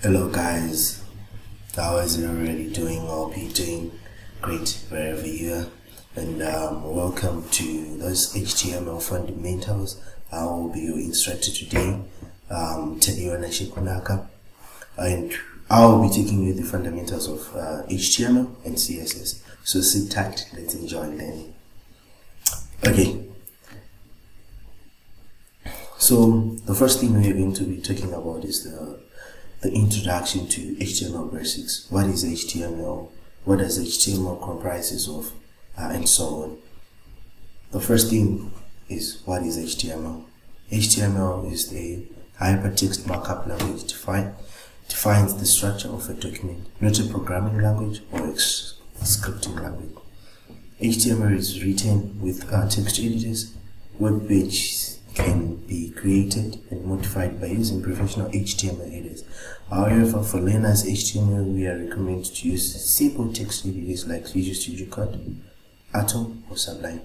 Hello guys, how is it already doing? Hope you're doing great wherever you are, and welcome to those HTML fundamentals. I will be your instructor today, Tediwana Shikunaka, and I will be taking you the fundamentals of HTML and CSS. So sit tight, let's enjoy learning. Okay, so the first thing we're going to be talking about is the introduction to HTML basics. What is HTML? What does HTML comprises of? And so on. The first thing is, what is HTML? HTML is the hypertext markup language defines the structure of a document, not a programming language or a scripting language. HTML is written with text editors. Web pages can be created and modified by using professional HTML editors. However, for learners HTML, we are recommended to use simple text editors like Visual Studio Code, Atom, or Sublime.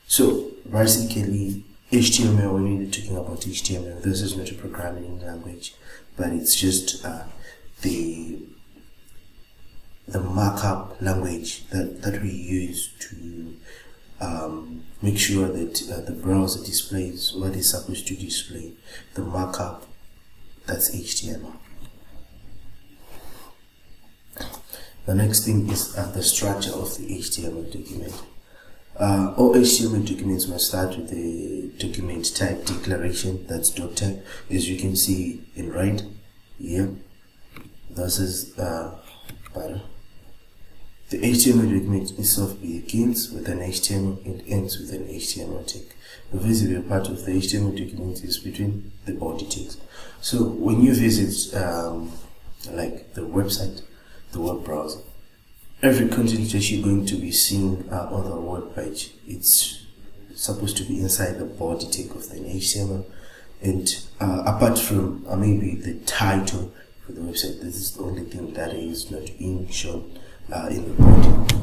So basically, HTML, when we're talking about HTML, this is not a programming language, but it's just the markup language that we use to make sure that the browser displays what it's supposed to display. The markup, that's HTML. The next thing is the structure of the HTML document. All HTML documents must start with the document type declaration, that's .type, as you can see in red here. This is better. The HTML document itself begins with an HTML and ends with an HTML tag. The visible part of the HTML document is between the body text. So when you visit like the website, the web browser, every content that you're going to be seeing on the web page, it's supposed to be inside the body tag of the HTML. And apart from maybe the title for the website, this is the only thing that is not being shown in the body.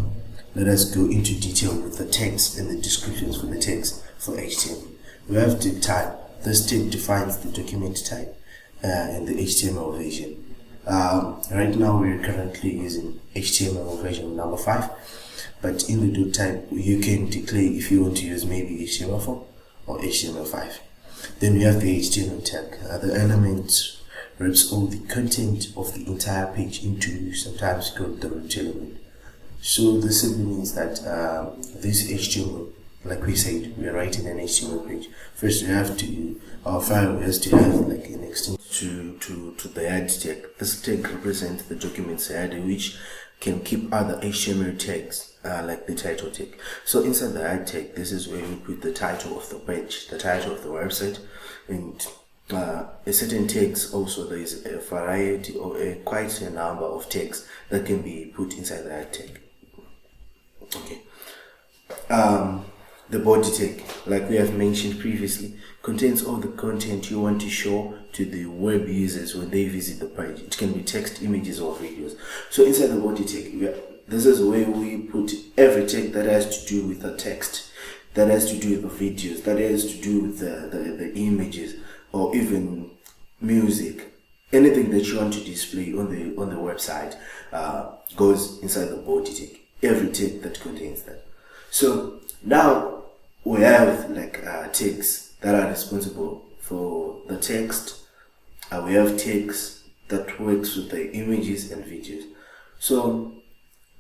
Let us go into detail with the text and the descriptions for the text for HTML. We have the type. This tag defines the document type and the HTML version. Right now we're currently using HTML version number 5, but in the type you can declare if you want to use maybe HTML4 or HTML5. Then we have the HTML tag. The element wraps all the content of the entire page into sometimes called the root element. So this simply means that this HTML, like we said, we are writing an HTML page. First, our file has to have like an extension to the head tag. This tag represents the document's header, which can keep other HTML tags like the title tag. So inside the head tag, this is where we put the title of the page, the title of the website, and a certain text. Also, there is a variety or quite a number of texts that can be put inside the head tag. Okay. The body tag, like we have mentioned previously, contains all the content you want to show to the web users when they visit the page. It can be text, images, or videos. So inside the body tag, this is where we put every tag that has to do with the text, that has to do with the videos, that has to do with the images, or even music. Anything that you want to display on the website goes inside the body tag. Every tag that contains that. So now we have like tags that are responsible for the text. We have tags that works with the images and videos. So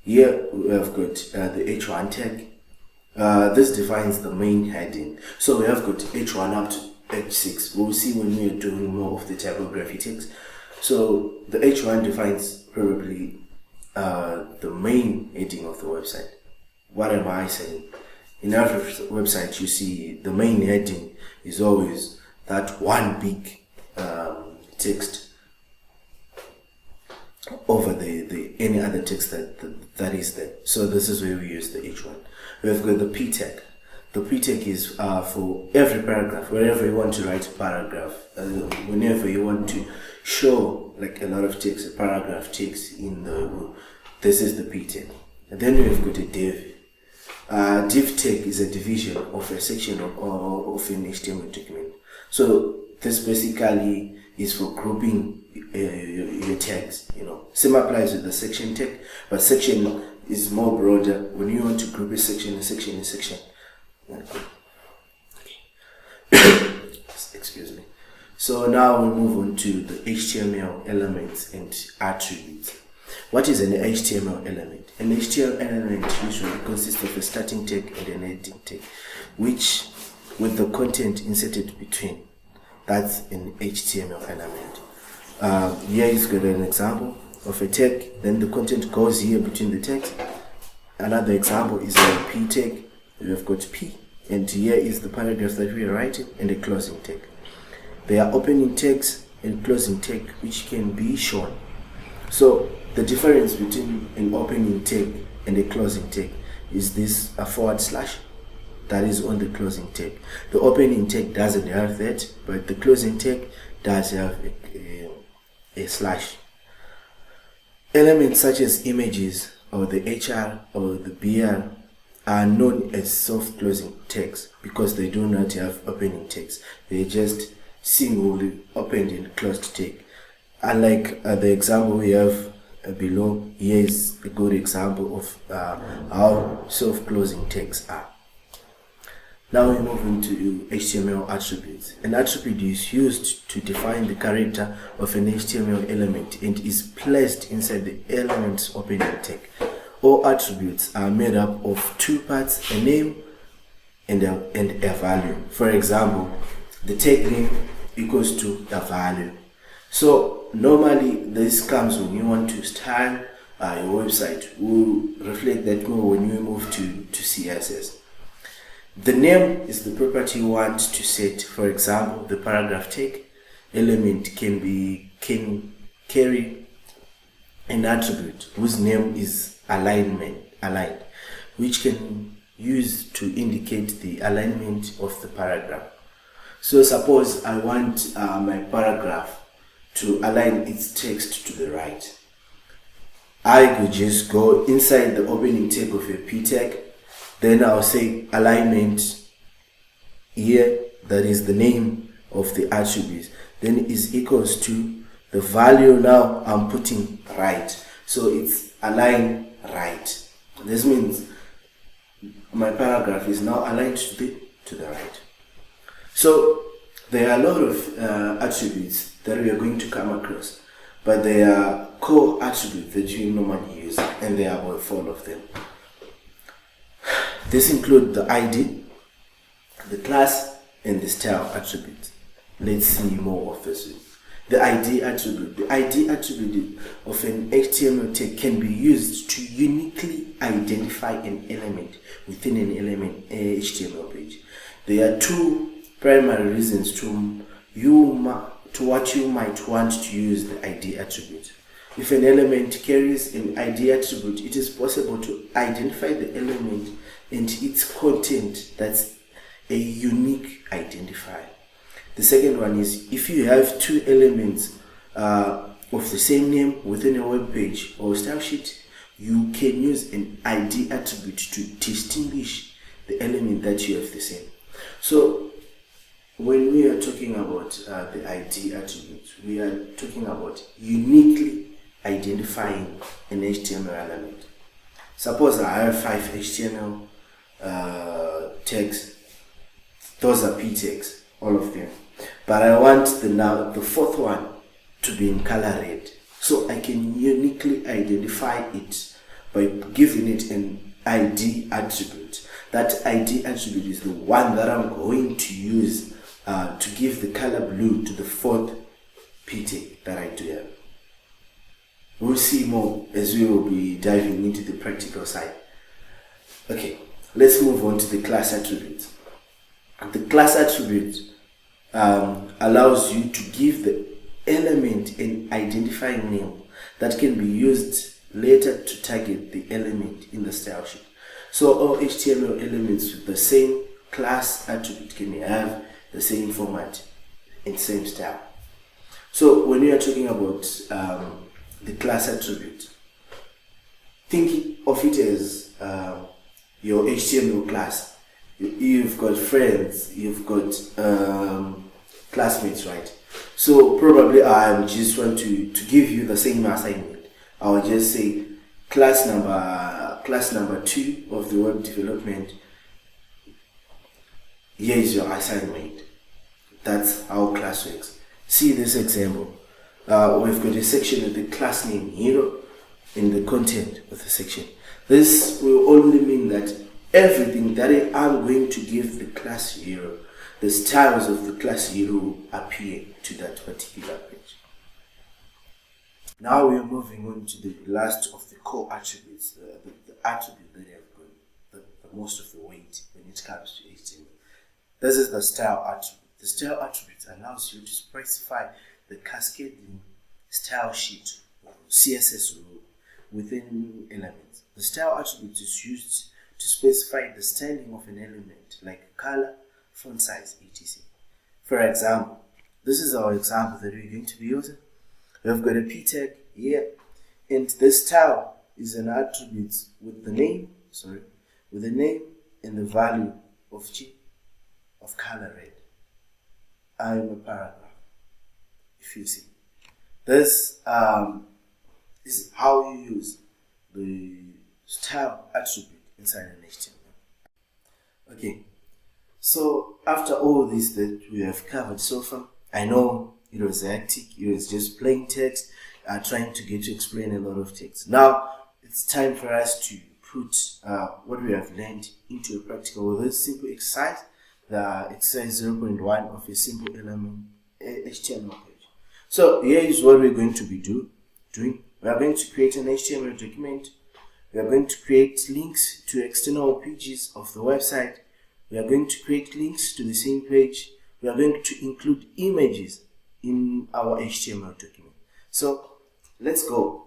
here we have got the H1 tag. This defines the main heading. So we have got H1 up to H6. We'll see when we are doing more of the typography tags. So the H1 defines probably the main heading of the website. What am I saying? In every website, you see the main heading is always that one big text over the any other text that is there. So this is where we use the H1. We've got the P tag. The P tag is for every paragraph, wherever you want to write a paragraph, whenever you want to show like a lot of text, a paragraph text in the, this is the P tag. And then we've got a div. Div tag is a division of a section of an HTML document. So this basically is for grouping your tags. Same applies with the section tag, but section is more broader. When you want to group a section, excuse me. So now we move on to the HTML elements and attributes. What is an HTML element? An HTML element usually consists of a starting tag and an ending tag, which with the content inserted between. That's an HTML element. Here is got an example of a tag, then the content goes here between the tags. Another example is a P tag. We've got P, and here is the paragraph that we are writing and a closing tag. There are opening tags and closing tag which can be shown. So the difference between an opening tag and a closing tag is this a forward slash that is on the closing tag. The opening tag doesn't have that, but the closing tag does have a slash. Elements such as images or the HR or the BR are known as soft closing tags because they do not have opening tags. They just singly opened and closed tag. Unlike the example we have below, here is a good example of how soft closing tags are. Now we move into HTML attributes. An attribute is used to define the character of an HTML element and is placed inside the element's opening tag. All attributes are made up of two parts, a name and a value. For example, the tag name equals to the value. So normally this comes when you want to style your website. We'll reflect that more when you move to CSS. The name is the property you want to set. For example, the paragraph tag element can carry an attribute whose name is aligned, which can use to indicate the alignment of the paragraph. So suppose I want my paragraph to align its text to the right. I could just go inside the opening tag of a P tag. Then I'll say alignment here, that is the name of the attribute, then is equals to the value. Now I'm putting right, so it's align right. This means my paragraph is now aligned to the right. So there are a lot of attributes that we are going to come across, but there are core attributes that you normally use, and there are about 4 of them. This includes the ID, the class, and the style attribute. Let's see more of this. The ID attribute. The ID attribute of an HTML tag can be used to uniquely identify an element within an HTML page. There are 2 primary reasons to what you might want to use the ID attribute. If an element carries an ID attribute, it is possible to identify the element and its content. That's a unique identifier. The second one is if you have 2 elements of the same name within a web page or style sheet, you can use an ID attribute to distinguish the element that you have the same. So when we are talking about the ID attributes, we are talking about uniquely identifying an HTML element. Suppose I have 5 HTML tags. Those are P tags, all of them. But I want the 4th one to be in color red. So I can uniquely identify it by giving it an ID attribute. That ID attribute is the one that I'm going to use to give the color blue to the 4th P tag that I do have. We'll see more as we will be diving into the practical side. Okay, let's move on to the class attribute. The class attribute allows you to give the element an identifying name that can be used later to target the element in the style sheet. So all HTML elements with the same class attribute can have the same format and same style. So when we are talking about the class attribute, think of it as your HTML class. You've got friends, you've got classmates, right? So probably I just want to give you the same assignment. I will just say class number 2 of the web development. Here is your assignment. That's how class works. See this example. We've got a section with the class name hero in the content of the section. This will only mean that everything that I'm going to give the class hero, the styles of the class hero will appear to that particular page. Now we are moving on to the last of the core attributes, the attribute that have got the most of the weight when it comes to HTML. This is the style attribute. The style attribute allows you to specify the cascading style sheet or CSS rule within elements. The style attribute is used to specify the styling of an element like color, font size, etc. For example, this is our example that we're going to be using. We've got a p tag here, and this style is an attribute with the name and the value of color red. I'm a paragraph. If you see, this is how you use the style attribute inside an HTML. Okay, so after all this that we have covered so far, I know it was hectic, it was just plain text, trying to get to explain a lot of text. Now it's time for us to put what we have learned into a practical with this simple exercise, the exercise 0.1 of a simple element HTML page. So here is what we're going to be doing. We are going to create an HTML document. We are going to create links to external pages of the website. We are going to create links to the same page. We are going to include images in our HTML document. So let's go.